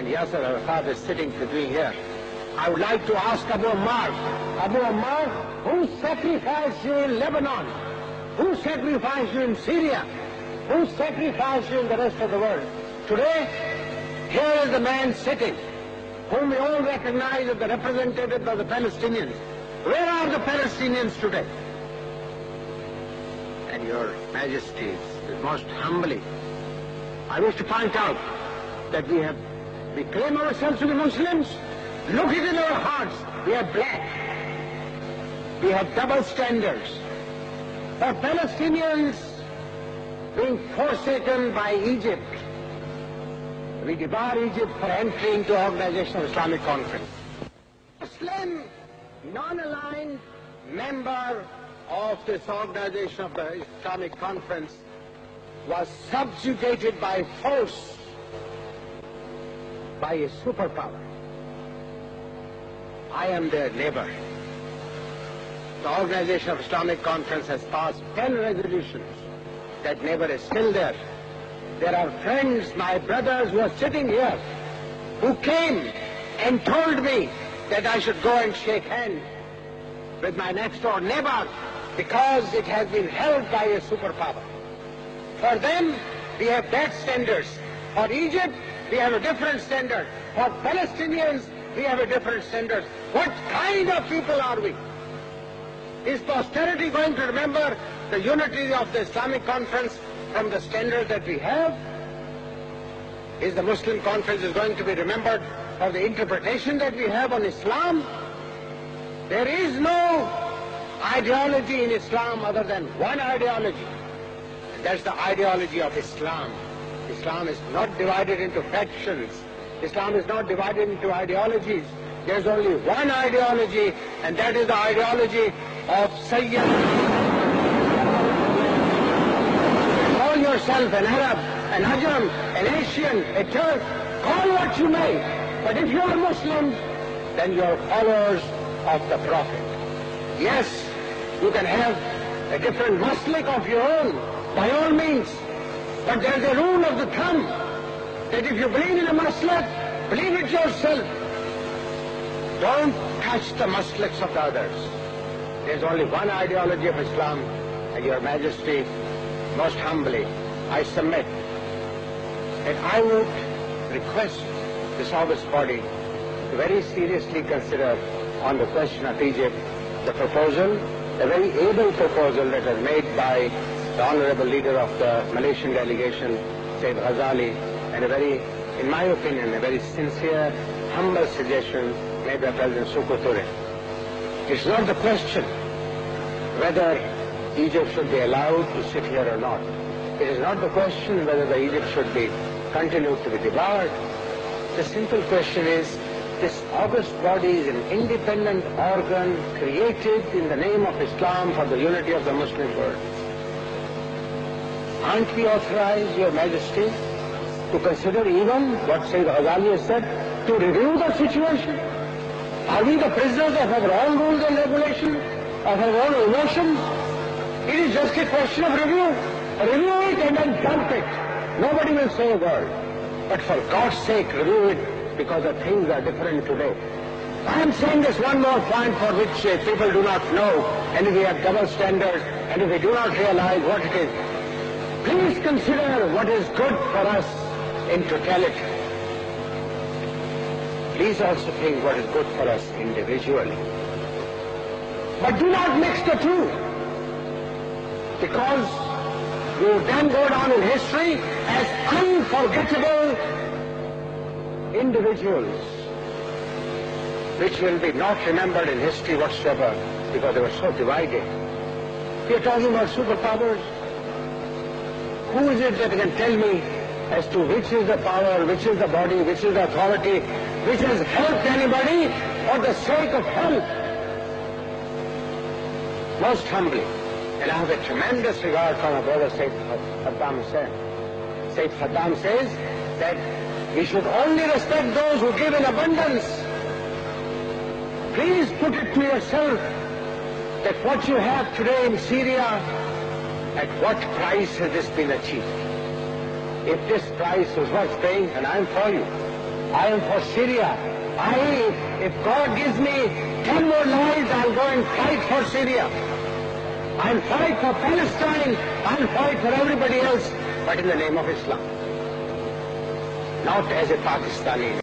and Yasser Arafat is sitting between here. I would like to ask Abu Ammar, who sacrificed you in Lebanon? Who sacrificed you in Syria? Who sacrificed you in the rest of the world? Today, here is the man sitting, whom we all recognize as the representative of the Palestinians. Where are the Palestinians today? And Your Majesties, most humbly, I wish to point out that we claim ourselves to be Muslims. Look it in our hearts. We are black. We have double standards. For Palestinians being forsaken by Egypt, we debar Egypt for entry into Organization of Islamic Conference. Muslim, non-aligned member of this Organization of the Islamic Conference was subjugated by force by a superpower. I am their neighbor. The Organization of Islamic Conference has passed 10 resolutions. That neighbor is still there. There are friends, my brothers who are sitting here, who came and told me that I should go and shake hands with my next door neighbor because it has been held by a superpower. For them, we have that standards. For Egypt, we have a different standard. For Palestinians, we have a different standard. What kind of people are we? Is posterity going to remember the unity of the Islamic Conference from the standard that we have? Is the Muslim Conference going to be remembered for the interpretation that we have on Islam? There is no ideology in Islam other than one ideology. And that's the ideology of Islam. Islam is not divided into factions. Islam is not divided into ideologies. There's only one ideology, and that is the ideology of Sayyid. Call yourself an Arab, an Ajam, an Asian, a Turk, call what you may. But if you're Muslims, then you're followers of the Prophet. Yes, you can have a different maslik of your own, by all means. But there's a rule of the thumb, that if you believe in a maslik, believe it yourself. Don't touch the masliks of the others. There's only one ideology of Islam, and Your Majesty, most humbly, I submit that I would request this august body to very seriously consider on the question of Egypt the proposal, a very able proposal that was made by the honorable leader of the Malaysian delegation, Sayyid Ghazali, and a very, in my opinion, a very sincere, humble suggestion made by President Suko Ture. It's not the question whether Egypt should be allowed to sit here or not. It is not the question whether the Egypt should be continued to be debarred. The simple question is, this august body is an independent organ created in the name of Islam for the unity of the Muslim world. Aren't we authorized, Your Majesty, to consider even what Sayyid Ghazali has said, to review the situation? Are we the prisoners of our own rules and regulations, of our own emotions? It is just a question of review. Review it and then dump it. Nobody will say a word. But for God's sake, review it, because the things are different today. I am saying this one more point for which people do not know, and if we have double standards, and if we do not realize what it is, please consider what is good for us in totality. Please also think what is good for us individually. But do not mix the two, because you then go down in history as unforgettable individuals, which will be not remembered in history whatsoever, because they were so divided. We are talking about superpowers. Who is it that can tell me as to which is the power, which is the body, which is the authority, which has helped anybody for the sake of help? Most humbly, and I have a tremendous regard for my brother Sayyid Khaddam Hussain. Sayyid Khaddam says that we should only respect those who give in abundance. Please put it to yourself that what you have today in Syria, at what price has this been achieved? If this price was worth paying, and I'm for you, I am for Syria. If God gives me 10 more lives, I'll go and fight for Syria. I'll fight for Palestine. I'll fight for everybody else, but in the name of Islam. Not as a Pakistani.